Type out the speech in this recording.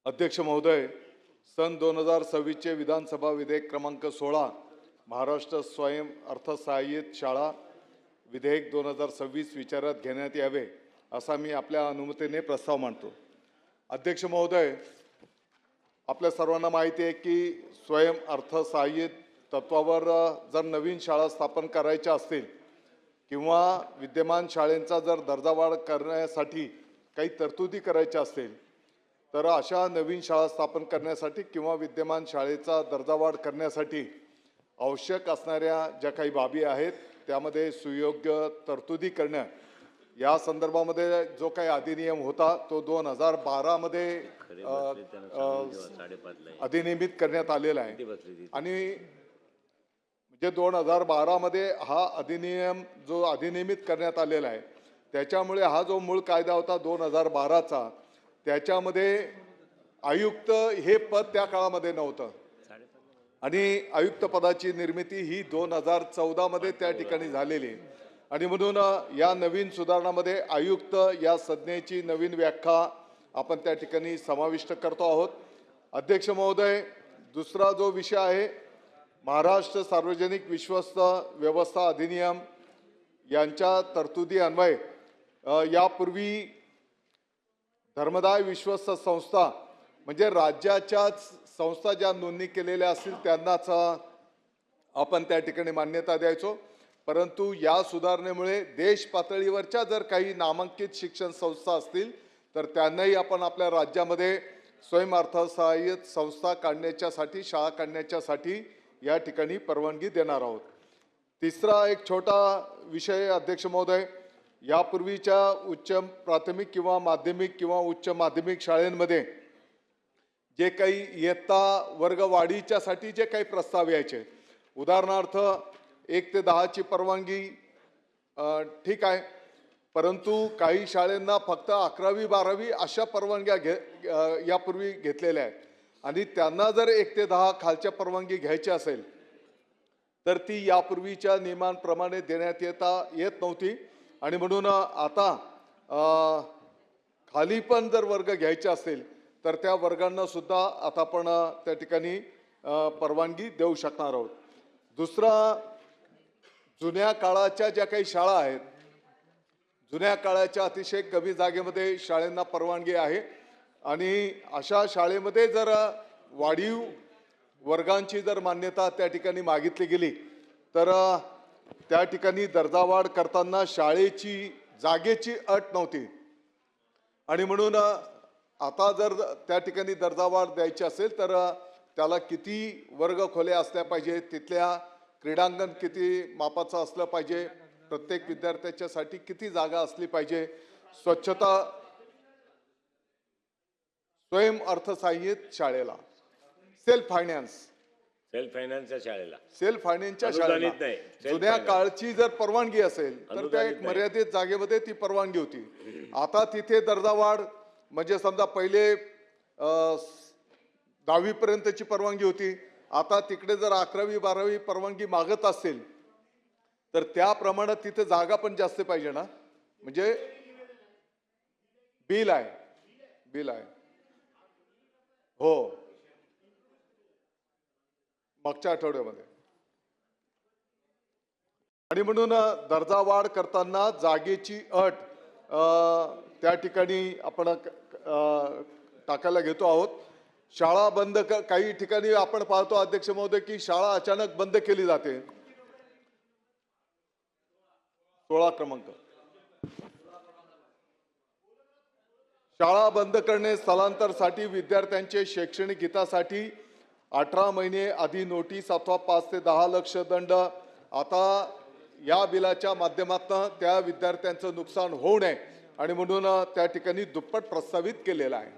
अध्यक्ष महोदय, सन 2026 चे विधानसभा विधेयक क्रमांक 16 महाराष्ट्र स्वयं अर्थसहाय्यित शाळा विधेयक 2026 विचारात घेण्यात यावे असा मी आपल्या अनुमतीने प्रस्ताव मांडतो। अध्यक्ष महोदय, आपल्या सर्वांना माहिती आहे की स्वयं अर्थसहाय्यित तत्वावर जर नवीन शाळा स्थापन करायच्या असतील किंवा विद्यमान शाळेंचा जर दर्जावाढ करण्यासाठी काही तरतुदी करायच्या असतील तर अशा नवीन शाळा स्थापन करण्यासाठी किंवा विद्यमान शाळेचा दर्जावाढ करण्यासाठी आवश्यक असणाऱ्या ज्या काही बाबी आहेत त्यामध्ये सुयोग्य तरतुदी करणे या संदर्भामध्ये जो काही अधिनियम होता तो 2012 मध्ये अधिनियमित करण्यात आलेला आहे आणि म्हणजे 2012 मध्ये हा अधिनियम जो अधिनियमित करण्यात आलेला आहे त्याच्यामुळे हा जो मूळ कायदा होता 2012 चा त्याच्यामध्ये आयुक्त हे पद त्या काळामध्ये नव्हतं आणि आयुक्त पदाची निर्मिती ही 2014 मध्ये त्या ठिकाणी झालेली आणि म्हणून या नवीन सुधारणामध्ये आयुक्त या संज्ञेची नवीन व्याख्या आपण त्या ठिकाणी समाविष्ट करतो आहोत। अध्यक्ष महोदय, दुसरा जो विषय आहे महाराष्ट्र सार्वजनिक विश्वस्त व्यवस्था अधिनियम यांच्या तरतुदी अन्वये यापूर्वी धर्मदाय विश्वस्त संस्था म्हणजे राज्याच्या संस्था ज्या नोंदणी केलेल्या असतील त्यांनाच आपण त्या ठिकाणी मान्यता द्यायचो, परंतु या सुधारणेमुळे देश पातळीवरच्या जर काही नामांकित शिक्षण संस्था असतील तर त्यांनाही आपण आपल्या राज्यामध्ये स्वयं अर्थसहाय्यित संस्था काढण्याच्यासाठी शाळा काढण्याच्यासाठी या ठिकाणी परवानगी देणार आहोत। तिसरा एक छोटा विषय अध्यक्ष महोदय, यापूर्वीच्या उच्च प्राथमिक किंवा माध्यमिक किंवा उच्च माध्यमिक शाळांमध्ये जे काही इयत्ता वर्ग वाढीच्यासाठी जे काही प्रस्ताव यायचे, उदाहरणार्थ 1 ते 10 ची परवानगी ठीक आहे, परंतु काही शाळांना फक्त 11वी 12वी अशा परवानग्या यापूर्वी घेतलेल्या आहेत आणि त्यांना जर 1 ते 10 खालच्या परवानगी घ्यायची असेल तर ती यापूर्वीच्या नियमांप्रमाणे देण्यात येत नव्हती आणि म्हणून आता खाली पण जर वर्ग घ्यायचे असेल तर त्या वर्गांना सुद्धा आता आपण त्या ठिकाणी परवानगी देऊ शकणार आहोत। दुसरा, जुन्या काळाच्या ज्या काही शाळा आहेत, जुन्या काळाच्या अतिशय कमी जागेमध्ये शाळांना परवानगी आहे आणि अशा शाळेमध्ये जर वाढीव वर्गांची जर मान्यता त्या ठिकाणी मागितली गेली तर त्या ठिकाणी दर्जावाढ करताना शाळेची जागेची अट नव्हती आणि म्हणून आता जर त्या ठिकाणी दर्जावाढ द्यायची असेल तर त्याला किती वर्ग खोल्या असल्या पाहिजे, तिथल्या क्रीडांगण किती मापाचं असलं पाहिजे, प्रत्येक विद्यार्थ्याच्यासाठी किती जागा असली पाहिजे, स्वच्छता, स्वयं अर्थसहाय्यित शाळेला सेल्फ फायनान्सच्या शाळेला जुन्या काळची जर परवानगी असेल तर त्या एक मर्यादित जागेमध्ये ती परवानगी होती। आता तिथे दर्जावाढ म्हणजे समजा पहिले 10वी पर्यंतची परवानगी होती, आता तिकडे जर 11वी 12वी परवानगी मागत असेल तर त्या प्रमाणात तिथे जागा पण जास्त पाहिजे ना, म्हणजे बिल आहे हो मागच्या आठवड्यामध्ये आणि म्हणून दर्जावाढ करताना जागेची अट त्या ठिकाणी आपण टाकायला घेतो आहोत। शाळा बंद काही ठिकाणी आपण पाहतो अध्यक्ष महोदय की शाळा अचानक बंद केली जाते। 16 क्रमांक, शाळा बंद करणे, स्थलांतरासाठी विद्यार्थ्यांचे शैक्षणिक हितासाठी 18 महिने आधी नोटीस अथवा 5 ते 10 लाख दंड। आता या बिलाच्या माध्यमातून त्या विद्यार्थ्यांचं नुकसान होऊ नये आणि म्हणून त्या ठिकाणी दुप्पट प्रस्तावित केलेला आहे।